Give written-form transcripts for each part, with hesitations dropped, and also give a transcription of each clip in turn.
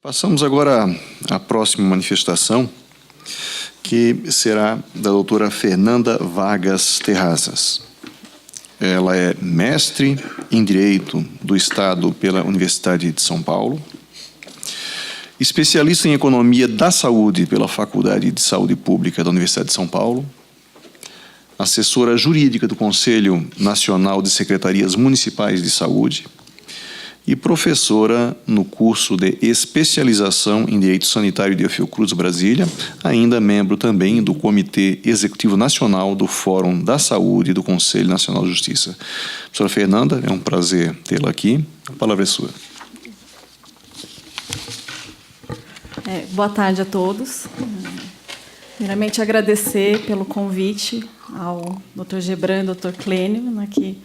Passamos agora à próxima manifestação, que será da doutora Fernanda Vargas Terrazas. Ela é mestre em Direito do Estado pela Universidade de São Paulo, especialista em Economia da Saúde pela Faculdade de Saúde Pública da Universidade de São Paulo, assessora jurídica do Conselho Nacional de Secretarias Municipais de Saúde e professora no curso de especialização em Direito Sanitário de Fiocruz, Brasília, ainda membro também do Comitê Executivo Nacional do Fórum da Saúde do Conselho Nacional de Justiça. Professora Fernanda, é um prazer tê-la aqui. A palavra é sua. Boa tarde a todos. Primeiramente, agradecer pelo convite ao Dr. Gebran e Dr. Clênio, que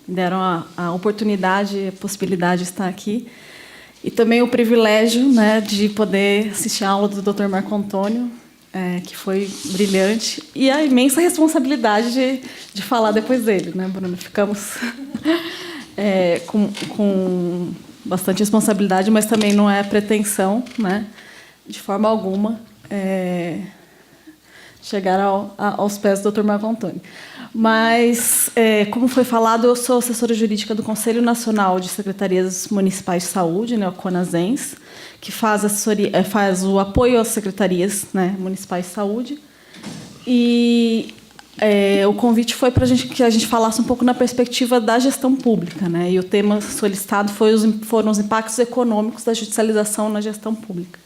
me deram a oportunidade, a possibilidade de estar aqui. E também o privilégio de poder assistir a aula do Dr. Marco Antônio, que foi brilhante, e a imensa responsabilidade de falar depois dele, Bruno? Ficamos com bastante responsabilidade, mas também não é pretensão, de forma alguma, chegar aos pés do Dr. Marco Antônio. Mas, como foi falado, eu sou assessora jurídica do Conselho Nacional de Secretarias Municipais de Saúde, o CONASENS, que faz o apoio às secretarias municipais de saúde. E o convite foi para que a gente falasse um pouco na perspectiva da gestão pública, e o tema solicitado foram os impactos econômicos da judicialização na gestão pública.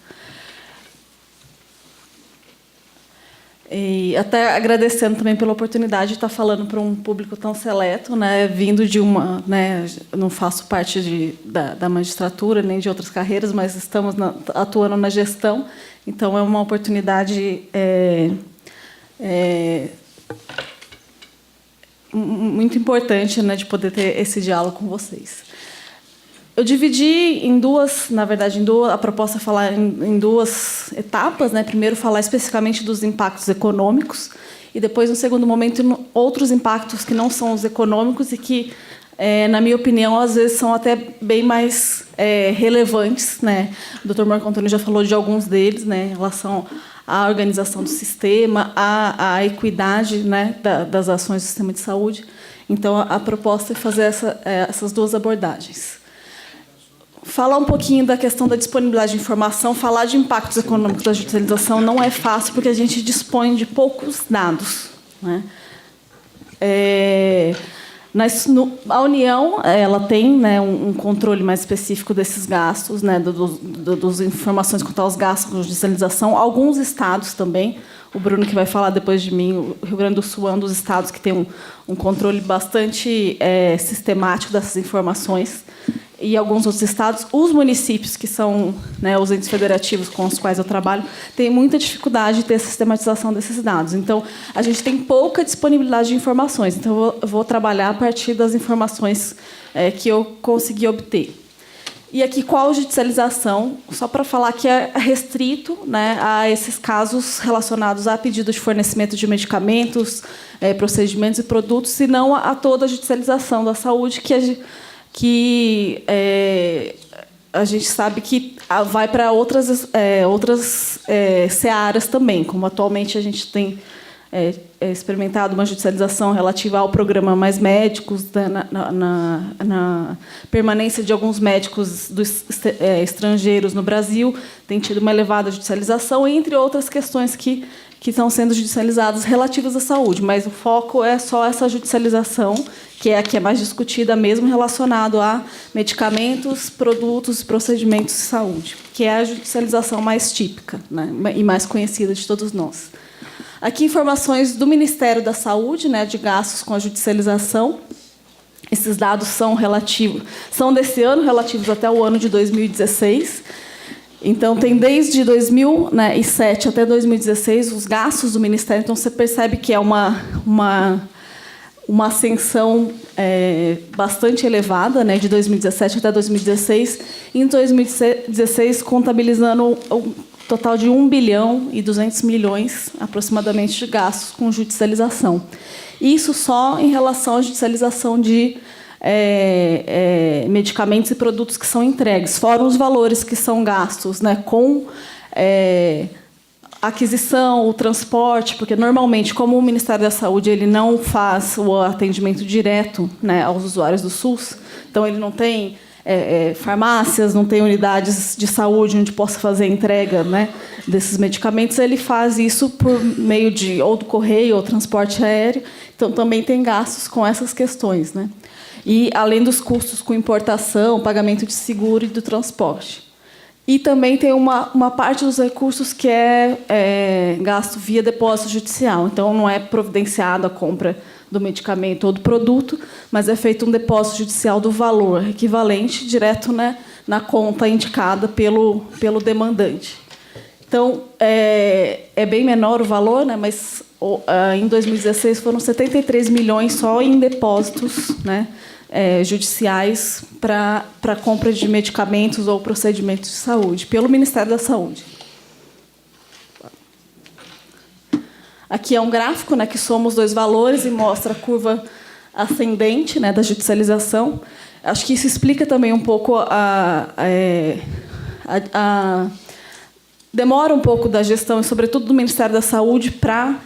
E até agradecendo também pela oportunidade de estar falando para um público tão seleto, vindo de uma... não faço parte da magistratura nem de outras carreiras, mas estamos atuando na gestão, então é uma oportunidade muito importante de poder ter esse diálogo com vocês. Eu dividi a proposta é falar em duas etapas, Primeiro, falar especificamente dos impactos econômicos e depois, no segundo momento, outros impactos que não são os econômicos e que, na minha opinião, às vezes são até bem mais relevantes, O Dr. Marco Antônio já falou de alguns deles, em relação à organização do sistema, à equidade, das ações do sistema de saúde. Então, a proposta é fazer essas duas abordagens. Falar um pouquinho da questão da disponibilidade de informação, falar de impactos econômicos da judicialização não é fácil, porque a gente dispõe de poucos dados. A União ela tem um controle mais específico desses gastos, das informações quanto aos gastos com judicialização. Alguns estados também, o Bruno, que vai falar depois de mim, o Rio Grande do Sul é um dos estados que tem um controle bastante sistemático dessas informações. E alguns outros estados, os municípios, que são os entes federativos com os quais eu trabalho, têm muita dificuldade de ter a sistematização desses dados. Então, a gente tem pouca disponibilidade de informações. Então, eu vou trabalhar a partir das informações que eu consegui obter. E aqui, qual a judicialização? Só para falar que é restrito a esses casos relacionados a pedido de fornecimento de medicamentos, procedimentos e produtos, e não a toda a judicialização da saúde, que a gente sabe que vai para outras searas também, como atualmente a gente tem experimentado uma judicialização relativa ao programa Mais Médicos, na permanência de alguns médicos estrangeiros no Brasil, tem tido uma elevada judicialização, entre outras questões que estão sendo judicializadas relativas à saúde, mas o foco é só essa judicialização, que é a que é mais discutida mesmo, relacionado a medicamentos, produtos, procedimentos de saúde, que é a judicialização mais típica e mais conhecida de todos nós. Aqui, informações do Ministério da Saúde, de gastos com a judicialização. Esses dados são desse ano, relativos até o ano de 2016. Então, tem desde 2007 até 2016 os gastos do Ministério. Então, você percebe que é uma ascensão bastante elevada, de 2017 até 2016. Em 2016, contabilizando um total de 1 bilhão e 200 milhões, aproximadamente, de gastos com judicialização. Isso só em relação à judicialização de medicamentos e produtos que são entregues, fora os valores que são gastos, né, com aquisição, o transporte, porque normalmente, como o Ministério da Saúde ele não faz o atendimento direto, né, aos usuários do SUS, então ele não tem farmácias, não tem unidades de saúde onde possa fazer a entrega, né, desses medicamentos, ele faz isso por meio de ou do correio ou transporte aéreo, então também tem gastos com essas questões, né? E além dos custos com importação, pagamento de seguro e do transporte. E também tem uma parte dos recursos que é gasto via depósito judicial. Então, não é providenciada a compra do medicamento ou do produto, mas é feito um depósito judicial do valor equivalente direto, né, na conta indicada pelo demandante. Então, é bem menor o valor, né, mas em 2016 foram 73 milhões só em depósitos, né, judiciais para compra de medicamentos ou procedimentos de saúde, pelo Ministério da Saúde. Aqui é um gráfico, né, que soma os dois valores e mostra a curva ascendente, né, da judicialização. Acho que isso explica também um pouco demora um pouco da gestão, e sobretudo do Ministério da Saúde, para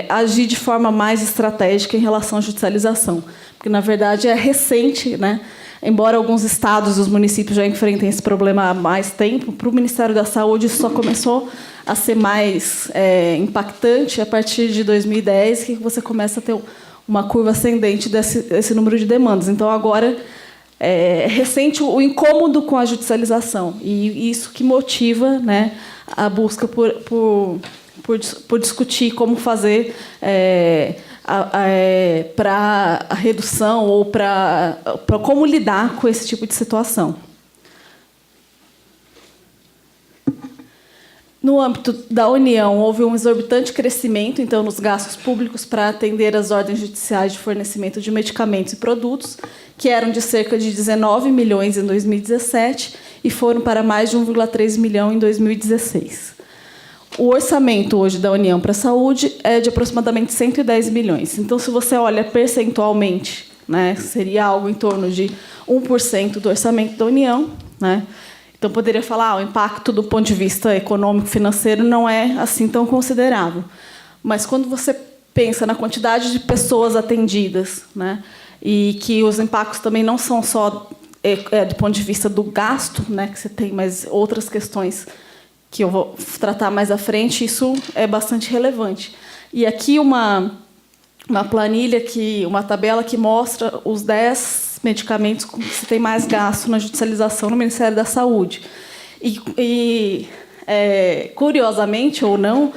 agir de forma mais estratégica em relação à judicialização. Porque, na verdade, é recente, né? Embora alguns estados e os municípios já enfrentem esse problema há mais tempo, para o Ministério da Saúde isso só começou a ser mais impactante a partir de 2010, que você começa a ter uma curva ascendente desse número de demandas. Então, agora, é recente o incômodo com a judicialização, e isso que motiva, né, a busca por discutir como fazer para a redução ou para como lidar com esse tipo de situação. No âmbito da União, houve um exorbitante crescimento, então, nos gastos públicos para atender as ordens judiciais de fornecimento de medicamentos e produtos, que eram de cerca de 19 milhões em 2017 e foram para mais de 1,3 milhão em 2016. O orçamento hoje da União para a Saúde é de aproximadamente 110 milhões. Então, se você olha percentualmente, né, seria algo em torno de 1% do orçamento da União, né? Então, poderia falar, o impacto do ponto de vista econômico-financeiro não é assim tão considerável. Mas, quando você pensa na quantidade de pessoas atendidas, né, e que os impactos também não são só do ponto de vista do gasto, né, que você tem, mas outras questões que eu vou tratar mais à frente, isso é bastante relevante. E aqui uma planilha, uma tabela que mostra os 10 medicamentos com que se tem mais gasto na judicialização no Ministério da Saúde. Curiosamente ou não,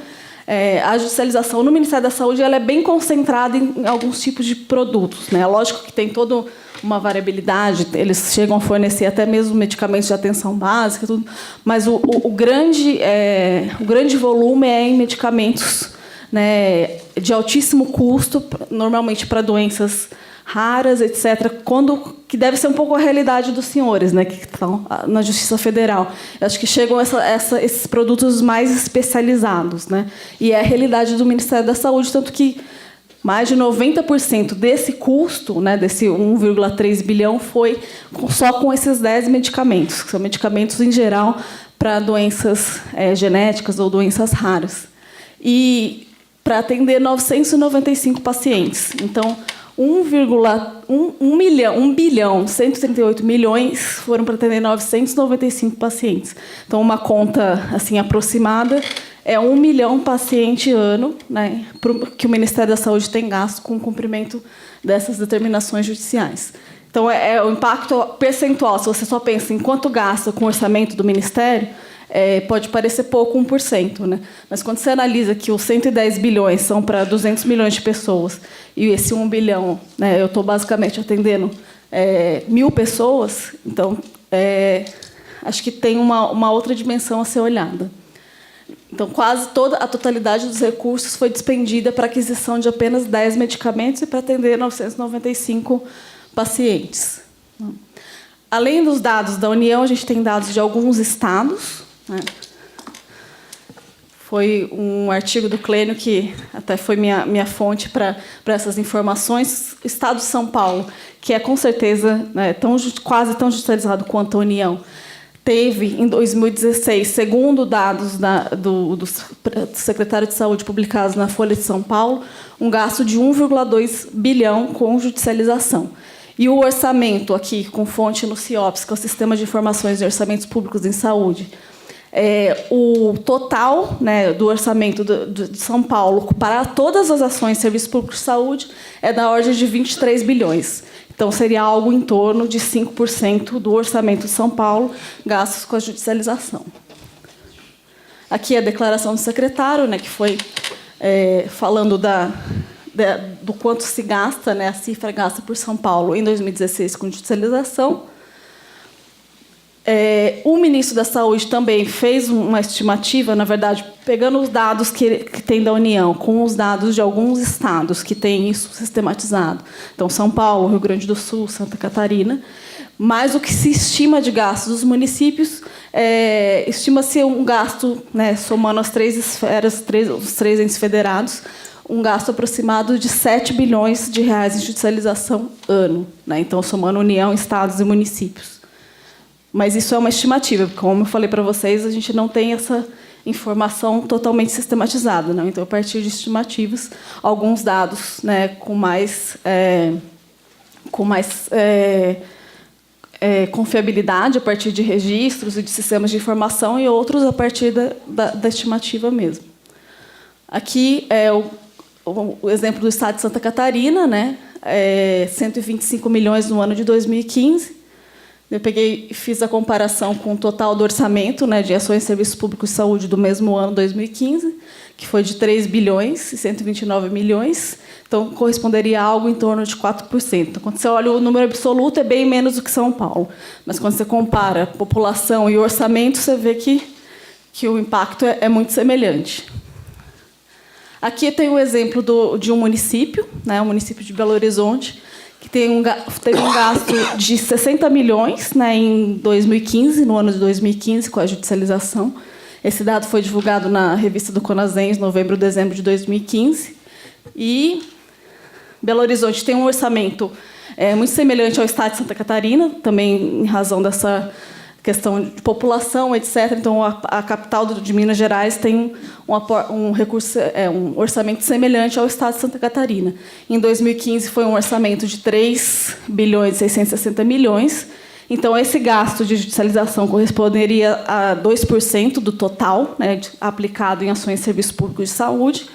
a judicialização no Ministério da Saúde ela é bem concentrada em alguns tipos de produtos, né? Lógico que tem toda uma variabilidade, eles chegam a fornecer até mesmo medicamentos de atenção básica, tudo, mas o grande volume é em medicamentos, né, de altíssimo custo, normalmente para doenças raras, etc., que deve ser um pouco a realidade dos senhores, né, que estão na Justiça Federal. Eu acho que chegam esses produtos mais especializados, né, e é a realidade do Ministério da Saúde, tanto que mais de 90% desse custo, né, desse 1,3 bilhão, foi só com esses 10 medicamentos, que são medicamentos, em geral, para doenças genéticas ou doenças raras. E para atender 995 pacientes. Então, 1 bilhão 138 milhões foram para atender 995 pacientes. Então, uma conta assim aproximada é 1 milhão paciente ano, né, que o Ministério da Saúde tem gasto com o cumprimento dessas determinações judiciais. Então, o impacto percentual, se você só pensa em quanto gasta com o orçamento do Ministério, pode parecer pouco, 1%. Né? Mas, quando você analisa que os 110 bilhões são para 200 milhões de pessoas e esse 1 bilhão, né, eu estou basicamente atendendo 1.000 pessoas, então, acho que tem uma outra dimensão a ser olhada. Então, quase toda a totalidade dos recursos foi despendida para a aquisição de apenas 10 medicamentos e para atender 995 pacientes. Além dos dados da União, a gente tem dados de alguns estados, né? foi um artigo do Clênio que até foi minha fonte para essas informações. O Estado de São Paulo, que é com certeza, né, quase tão judicializado quanto a União, teve, em 2016, segundo dados do secretário de Saúde publicados na Folha de São Paulo, um gasto de 1,2 bilhão com judicialização. E o orçamento, aqui, com fonte no CIOPS, que é o Sistema de Informações de Orçamentos Públicos em Saúde, o total, né, do orçamento de São Paulo para todas as ações de serviços públicos de saúde é da ordem de 23 bilhões. Então, seria algo em torno de 5% do orçamento de São Paulo gastos com a judicialização. Aqui a declaração do secretário, né, que foi falando do quanto se gasta, né, a cifra gasta por São Paulo em 2016 com judicialização. O ministro da Saúde também fez uma estimativa, na verdade, pegando os dados que tem da União, com os dados de alguns estados que têm isso sistematizado. Então, São Paulo, Rio Grande do Sul, Santa Catarina. Mas o que se estima de gastos dos municípios, estima-se um gasto, né, somando as três esferas, os três entes federados, um gasto aproximado de 7 bilhões de reais em judicialização ano, né? Então, somando União, estados e municípios. Mas isso é uma estimativa, porque, como eu falei para vocês, a gente não tem essa informação totalmente sistematizada, não? Então, a partir de estimativas, alguns dados, né, com mais confiabilidade, a partir de registros e de sistemas de informação, e outros a partir da estimativa mesmo. Aqui é o exemplo do estado de Santa Catarina, né? 125 milhões no ano de 2015. Eu fiz a comparação com o total do orçamento, né, de ações e serviços públicos de saúde do mesmo ano, 2015, que foi de 3 bilhões e 129 milhões. Então, corresponderia a algo em torno de 4%. Então, quando você olha o número absoluto, é bem menos do que São Paulo. Mas, quando você compara população e orçamento, você vê que o impacto é muito semelhante. Aqui tem o exemplo de um município, né, o município de Belo Horizonte, que teve um gasto de 60 milhões, né, em 2015, no ano de 2015, com a judicialização. Esse dado foi divulgado na revista do Conasens, novembro, dezembro de 2015. E Belo Horizonte tem um orçamento muito semelhante ao estado de Santa Catarina, também em razão dessa questão de população, etc. Então, a capital de Minas Gerais tem um orçamento semelhante ao estado de Santa Catarina. Em 2015, foi um orçamento de 3 bilhões e 660 milhões. Então, esse gasto de judicialização corresponderia a 2% do total, né, aplicado em ações e serviços públicos de saúde.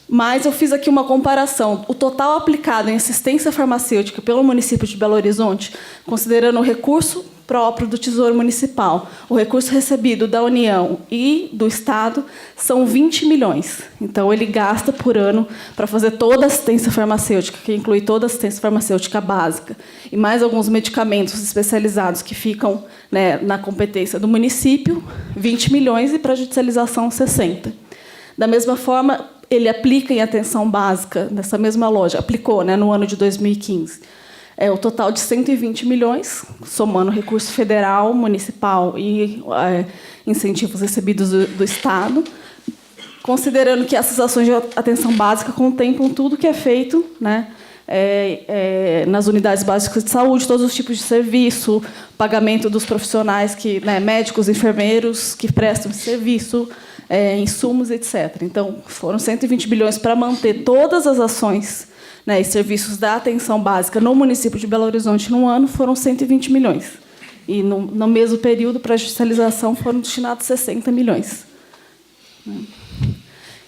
Mas eu fiz aqui uma comparação. O total aplicado em assistência farmacêutica pelo município de Belo Horizonte, considerando o recurso próprio do Tesouro Municipal, o recurso recebido da União e do Estado, são 20 milhões. Então, ele gasta por ano para fazer toda a assistência farmacêutica, que inclui toda a assistência farmacêutica básica, e mais alguns medicamentos especializados que ficam, né, na competência do município, 20 milhões, e para a judicialização, 60. Da mesma forma, ele aplica em atenção básica, nessa mesma loja, aplicou, né, no ano de 2015, o total de 120 milhões, somando recurso federal, municipal e incentivos recebidos do Estado, considerando que essas ações de atenção básica contemplam tudo que é feito, né, nas unidades básicas de saúde, todos os tipos de serviço, pagamento dos profissionais, né, médicos, enfermeiros que prestam esse serviço, insumos, etc. Então, foram 120 bilhões para manter todas as ações, né, e serviços da atenção básica no município de Belo Horizonte no ano, foram 120 milhões. E, no mesmo período, para a judicialização, foram destinados 60 milhões.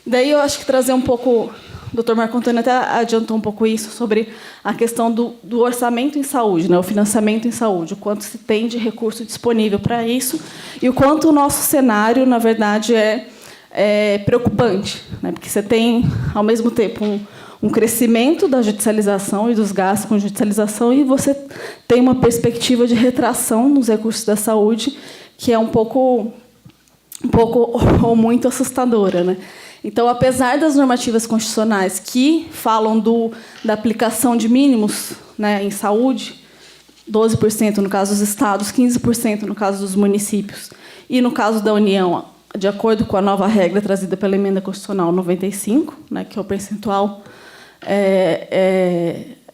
Daí, eu acho que trazer um pouco... O doutor Marco Antônio até adiantou um pouco isso, sobre a questão do orçamento em saúde, né, o financiamento em saúde, o quanto se tem de recurso disponível para isso, e o quanto o nosso cenário, na verdade, é preocupante, né, porque você tem, ao mesmo tempo, um crescimento da judicialização e dos gastos com judicialização, e você tem uma perspectiva de retração nos recursos da saúde que é um pouco ou muito assustadora, né? Então, apesar das normativas constitucionais que falam da aplicação de mínimos, né, em saúde, 12% no caso dos estados, 15% no caso dos municípios, e no caso da União, de acordo com a nova regra trazida pela Emenda Constitucional 95, né, que é o percentual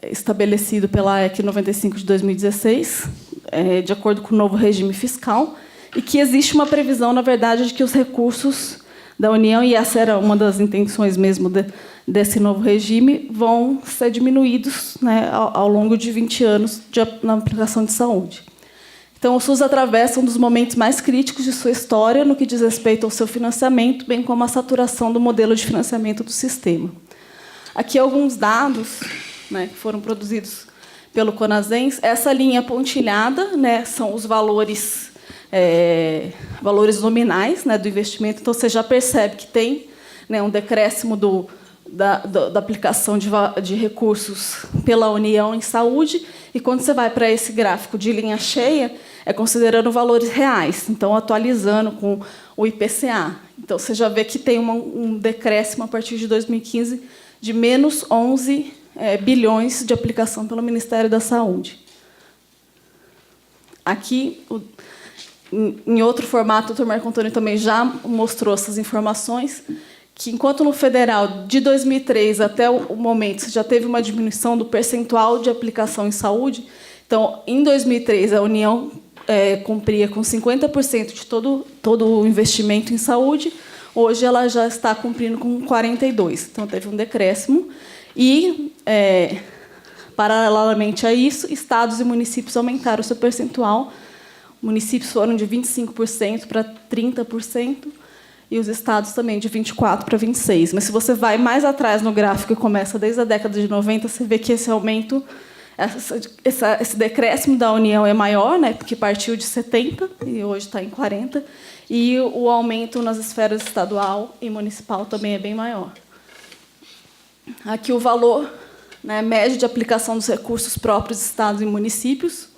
estabelecido pela EC 95 de 2016, de acordo com o novo regime fiscal, e que existe uma previsão, na verdade, de que os recursos da União, e essa era uma das intenções mesmo desse novo regime, vão ser diminuídos, né, ao longo de 20 anos na aplicação de saúde. Então, o SUS atravessa um dos momentos mais críticos de sua história no que diz respeito ao seu financiamento, bem como à saturação do modelo de financiamento do sistema. Aqui alguns dados, né, que foram produzidos pelo CONASENS. Essa linha pontilhada, né, são os valores nominais, né, do investimento. Então, você já percebe que tem, né, um decréscimo da aplicação de recursos pela União em saúde. E, quando você vai para esse gráfico de linha cheia, é considerando valores reais, então, atualizando com o IPCA. Então, você já vê que tem um decréscimo, a partir de 2015, de menos 11 bilhões de aplicação pelo Ministério da Saúde. Aqui, em outro formato, o Dr. Marco Antônio também já mostrou essas informações, que, enquanto no federal, de 2003 até o momento, você já teve uma diminuição do percentual de aplicação em saúde. Então, em 2003, a União cumpria com 50% de todo o investimento em saúde. Hoje, ela já está cumprindo com 42%. Então, teve um decréscimo. E, paralelamente a isso, estados e municípios aumentaram o seu percentual. Municípios foram de 25% para 30%, e os estados também de 24% para 26%. Mas, se você vai mais atrás no gráfico, que começa desde a década de 90, você vê que esse aumento, esse decréscimo da União é maior, né, porque partiu de 70% e hoje está em 40%, e o aumento nas esferas estadual e municipal também é bem maior. Aqui o valor, né, médio de aplicação dos recursos próprios de estados e municípios.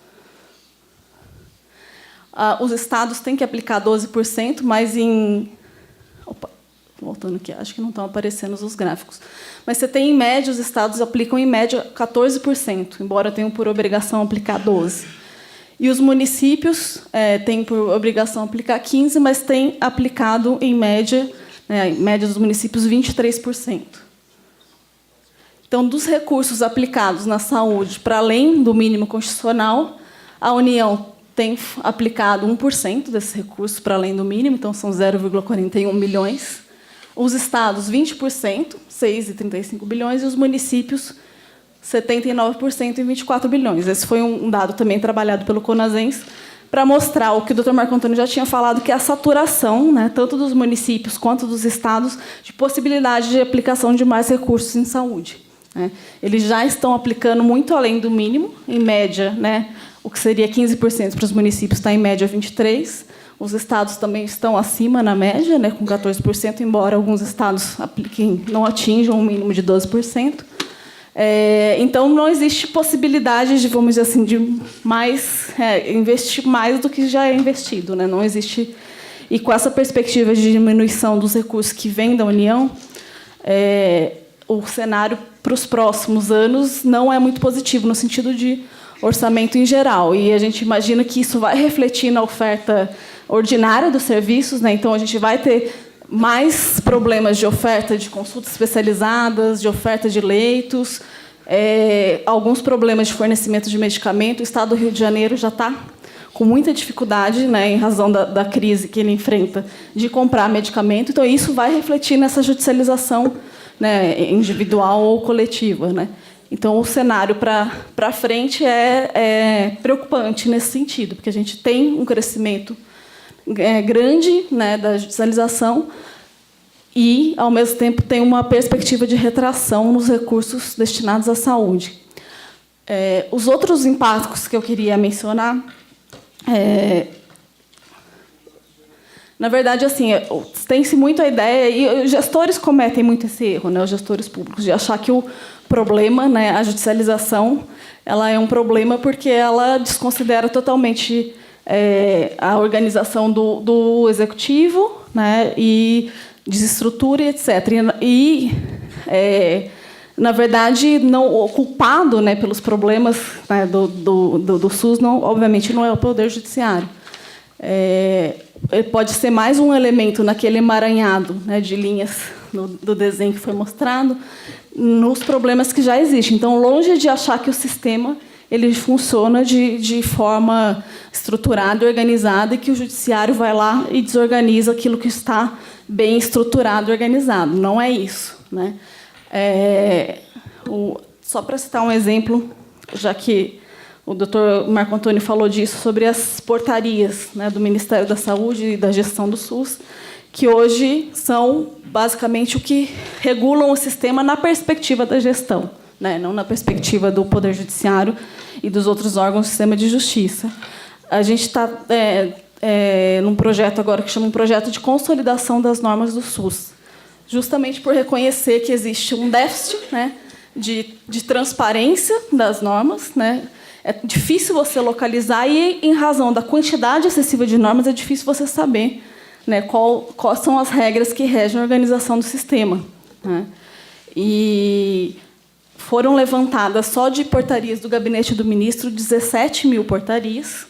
Os estados têm que aplicar 12%, mas voltando aqui, acho que não estão aparecendo os gráficos. Mas você tem, em média, os estados aplicam, em média, 14%, embora tenham por obrigação aplicar 12%. E os municípios têm por obrigação aplicar 15%, mas têm aplicado, em média dos municípios, 23%. Então, dos recursos aplicados na saúde, para além do mínimo constitucional, a União tem aplicado 1% desses recursos para além do mínimo, então são 0,41 milhões. Os estados, 20%, 6,35 bilhões, e os municípios, 79%, em 24 bilhões. Esse foi um dado também trabalhado pelo CONASENS, para mostrar o que o Dr. Marco Antônio já tinha falado, que é a saturação, né, tanto dos municípios quanto dos estados, de possibilidade de aplicação de mais recursos em saúde. Né. Eles já estão aplicando muito além do mínimo, em média, né, o que seria 15% para os municípios está, em média, 23%. Os estados também estão acima na média, né, com 14%, embora alguns estados não atinjam um mínimo de 12%. Então, não existe possibilidade de, vamos dizer assim, de investir mais do que já é investido. Né? Não existe. E, com essa perspectiva de diminuição dos recursos que vêm da União, o cenário para os próximos anos não é muito positivo, no sentido de orçamento em geral. E a gente imagina que isso vai refletir na oferta ordinária dos serviços, né? Então, a gente vai ter mais problemas de oferta de consultas especializadas, de oferta de leitos, alguns problemas de fornecimento de medicamento. O Estado do Rio de Janeiro já está com muita dificuldade, né, em razão da crise que ele enfrenta, de comprar medicamento. Então, isso vai refletir nessa judicialização, né, individual ou coletiva. Né? Então, o cenário para frente é preocupante nesse sentido, porque a gente tem um crescimento grande, né, da judicialização e, ao mesmo tempo, tem uma perspectiva de retração nos recursos destinados à saúde. Os outros impactos que eu queria mencionar, na verdade, assim, tem-se muito a ideia, e os gestores cometem muito esse erro, né, os gestores públicos, de achar que o problema, né, a judicialização, ela é um problema porque ela desconsidera totalmente a organização do executivo, né, e desestrutura, etc. E, na verdade, o culpado, né, pelos problemas, né, do SUS, obviamente, não é o Poder Judiciário. pode ser mais um elemento naquele emaranhado, né, de linhas do desenho que foi mostrado, nos problemas que já existem. Então, longe de achar que o sistema ele funciona de forma estruturada e organizada e que o judiciário vai lá e desorganiza aquilo que está bem estruturado e organizado. Não é isso, né? Só para citar um exemplo, já que o doutor Marco Antônio falou disso, sobre as portarias, né, do Ministério da Saúde e da gestão do SUS, que hoje são, basicamente, o que regulam o sistema na perspectiva da gestão, né, não na perspectiva do Poder Judiciário e dos outros órgãos do sistema de justiça. A gente está num projeto agora que chama um projeto de consolidação das normas do SUS, justamente por reconhecer que existe um déficit, né, de transparência das normas, né. É difícil você localizar e, em razão da quantidade excessiva de normas, é difícil você saber, né, quais são as regras que regem a organização do sistema, né. E foram levantadas, só de portarias do Gabinete do Ministro, 17 mil portarias.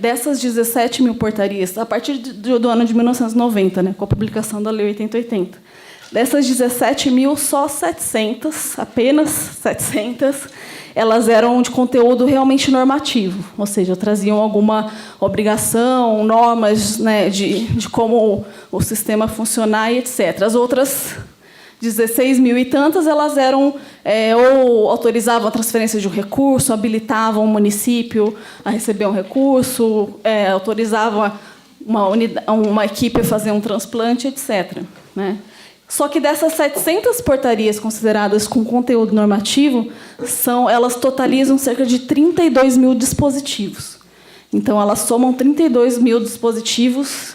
Dessas 17 mil portarias, a partir do ano de 1990, né, com a publicação da Lei 8080, dessas 17 mil, só 700, apenas 700, elas eram de conteúdo realmente normativo, ou seja, traziam alguma obrigação, normas, né, de como o sistema funcionar e etc. As outras 16 mil e tantas, elas eram ou autorizavam a transferência de um recurso, habilitavam o município a receber um recurso, autorizavam uma equipe a fazer um transplante, etc., né? Só que dessas 700 portarias consideradas com conteúdo normativo, elas totalizam cerca de 32 mil dispositivos. Então, elas somam 32 mil dispositivos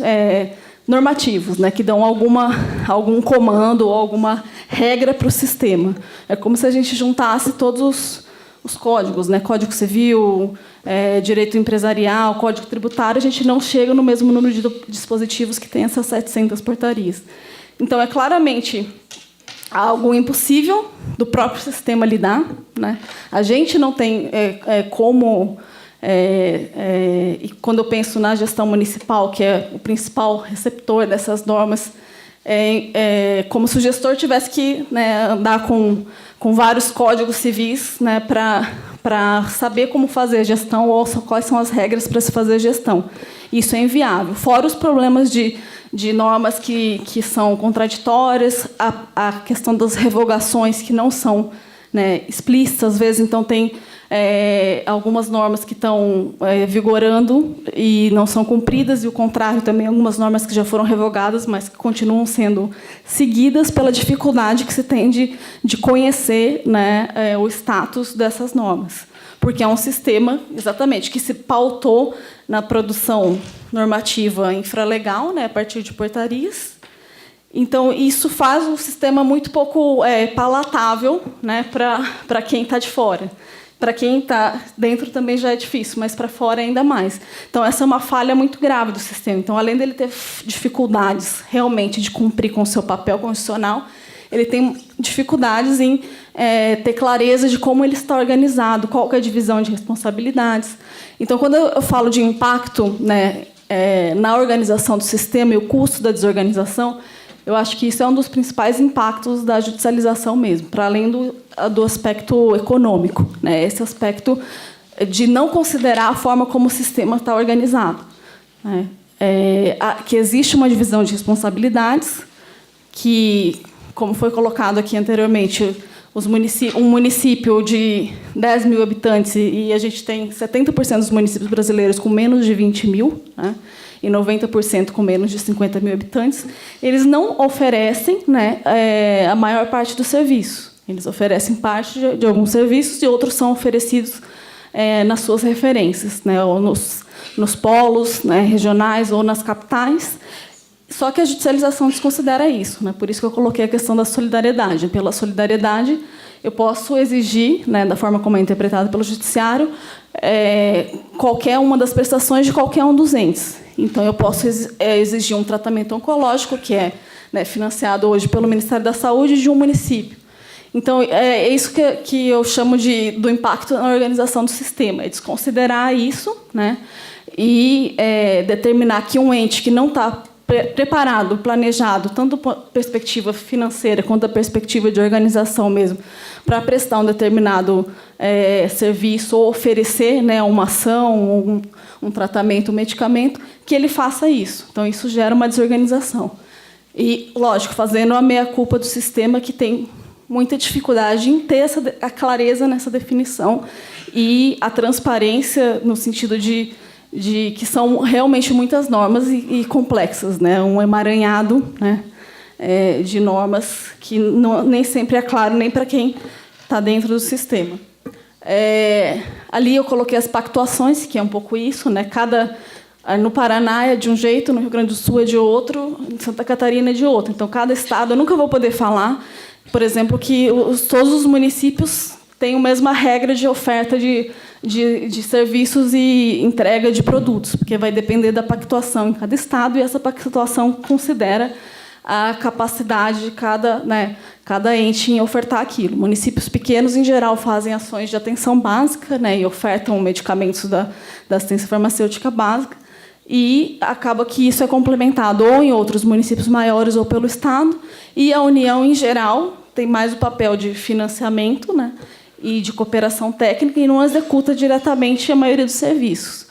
normativos, né, que dão algum comando ou alguma regra para o sistema. É como se a gente juntasse todos os códigos, né, Código Civil, Direito Empresarial, Código Tributário, a gente não chega no mesmo número de dispositivos que tem essas 700 portarias. Então, é claramente algo impossível do próprio sistema lidar, né? A gente não tem como... e quando eu penso na gestão municipal, que é o principal receptor dessas normas, como se o gestor tivesse que, né, andar com vários códigos civis, né, para saber como fazer a gestão ou quais são as regras para se fazer a gestão. Isso é inviável. Fora os problemas de normas que são contraditórias, a questão das revogações que não são, né, explícitas, às vezes, então, tem algumas normas que estão vigorando e não são cumpridas, e o contrário também, algumas normas que já foram revogadas, mas que continuam sendo seguidas pela dificuldade que se tem de conhecer, né, o status dessas normas. Porque é um sistema, exatamente, que se pautou na produção normativa infralegal, né, a partir de portarias. Então, isso faz o sistema muito pouco palatável, né, para quem está de fora. Para quem está dentro também já é difícil, mas para fora ainda mais. Então, essa é uma falha muito grave do sistema. Então, além dele ter dificuldades realmente de cumprir com o seu papel constitucional, ele tem dificuldades em ter clareza de como ele está organizado, qual que é a divisão de responsabilidades. Então, quando eu falo de impacto, né, na organização do sistema e o custo da desorganização, eu acho que isso é um dos principais impactos da judicialização mesmo, para além do aspecto econômico, né, esse aspecto de não considerar a forma como o sistema está organizado, né, que existe uma divisão de responsabilidades, que, como foi colocado aqui anteriormente, um município de 10 mil habitantes, e a gente tem 70% dos municípios brasileiros com menos de 20 mil, né, e 90% com menos de 50 mil habitantes, eles não oferecem, né, a maior parte do serviço. Eles oferecem parte de alguns serviços e outros são oferecidos nas suas referências, né, ou nos polos, né, regionais ou nas capitais. Só que a judicialização desconsidera isso, né? Por isso que eu coloquei a questão da solidariedade. Pela solidariedade, eu posso exigir, né, da forma como é interpretado pelo judiciário, qualquer uma das prestações de qualquer um dos entes. Então, eu posso exigir um tratamento oncológico, que é, né, financiado hoje pelo Ministério da Saúde, de um município. Então, é isso que eu chamo do impacto na organização do sistema, é desconsiderar isso, né, e determinar que um ente que não está preparado, planejado, tanto da perspectiva financeira quanto da perspectiva de organização mesmo, para prestar um determinado serviço ou oferecer, né, uma ação, um tratamento, um medicamento, que ele faça isso. Então, isso gera uma desorganização. E, lógico, fazendo a meia-culpa do sistema, que tem muita dificuldade em ter a clareza nessa definição e a transparência no sentido de que são realmente muitas normas e complexas, né? Um emaranhado, né, de normas que nem sempre é claro nem para quem está dentro do sistema. Ali eu coloquei as pactuações, que é um pouco isso, né? No Paraná é de um jeito, no Rio Grande do Sul é de outro, em Santa Catarina é de outro. Então, cada estado, eu nunca vou poder falar, por exemplo, que todos os municípios têm a mesma regra de oferta de serviços e entrega de produtos, porque vai depender da pactuação em cada estado, e essa pactuação considera a capacidade de cada ente em ofertar aquilo. Municípios pequenos, em geral, fazem ações de atenção básica, né, e ofertam medicamentos da assistência farmacêutica básica, e acaba que isso é complementado ou em outros municípios maiores ou pelo Estado, e a União, em geral, tem mais o papel de financiamento, né, e de cooperação técnica, e não executa diretamente a maioria dos serviços.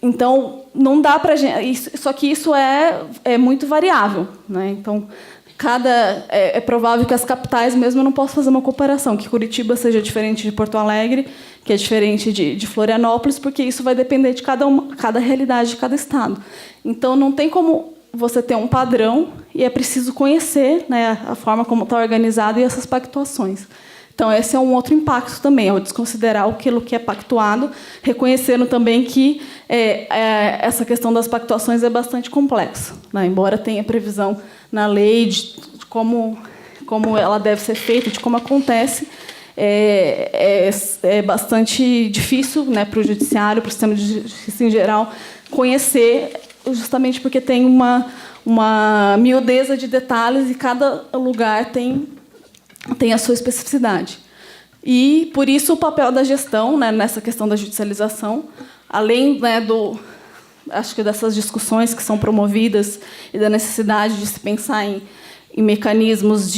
Então, não dá para a gente... Só que isso é muito variável, né? Então, é provável que as capitais mesmo eu não possa fazer uma comparação, que Curitiba seja diferente de Porto Alegre, que é diferente de Florianópolis, porque isso vai depender de cada realidade de cada estado. Então, não tem como você ter um padrão, e é preciso conhecer, né, a forma como está organizado e essas pactuações. Então, esse é um outro impacto também, é desconsiderar aquilo que é pactuado, reconhecendo também que essa questão das pactuações é bastante complexa, né? Embora tenha previsão na lei de como ela deve ser feita, de como acontece, é bastante difícil, né, para o judiciário, para o sistema de justiça em geral, conhecer, justamente porque tem uma miudeza de detalhes e cada lugar tem a sua especificidade. E, por isso, o papel da gestão, né, nessa questão da judicialização, além, né, acho que dessas discussões que são promovidas e da necessidade de se pensar em mecanismos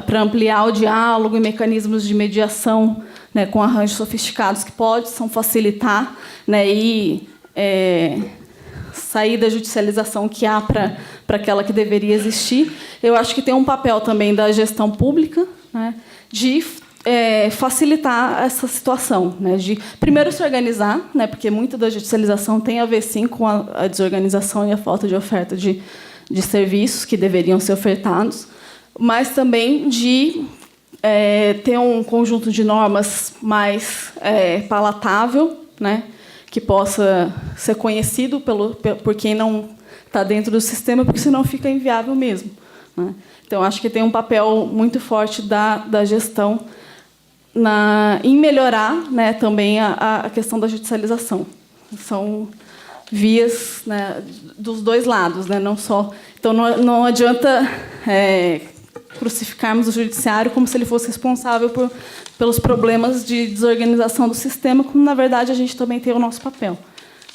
para ampliar o diálogo e mecanismos de mediação, né, com arranjos sofisticados que possam facilitar, né, e sair da judicialização que há para aquela que deveria existir. Eu acho que tem um papel também da gestão pública, né, de facilitar essa situação, né, de primeiro se organizar, né, porque muita da judicialização tem a ver sim com a desorganização e a falta de oferta de serviços que deveriam ser ofertados, mas também de ter um conjunto de normas mais palatável, né, que possa ser conhecido por quem não está dentro do sistema, porque senão fica inviável mesmo, né? Então, acho que tem um papel muito forte da gestão em melhorar, né, também a questão da judicialização. São vias, né, dos dois lados, né, não só... Então, não adianta crucificarmos o judiciário como se ele fosse responsável pelos problemas de desorganização do sistema, como, na verdade, a gente também tem o nosso papel.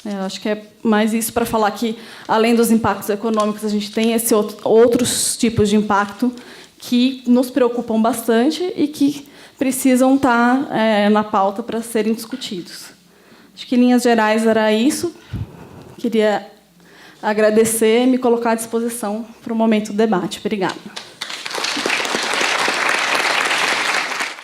Eu acho que é mais isso para falar que, além dos impactos econômicos, a gente tem outros tipos de impacto que nos preocupam bastante e que precisam estar na pauta para serem discutidos. Acho que, em linhas gerais, era isso. Queria agradecer e me colocar à disposição para o momento do debate. Obrigada.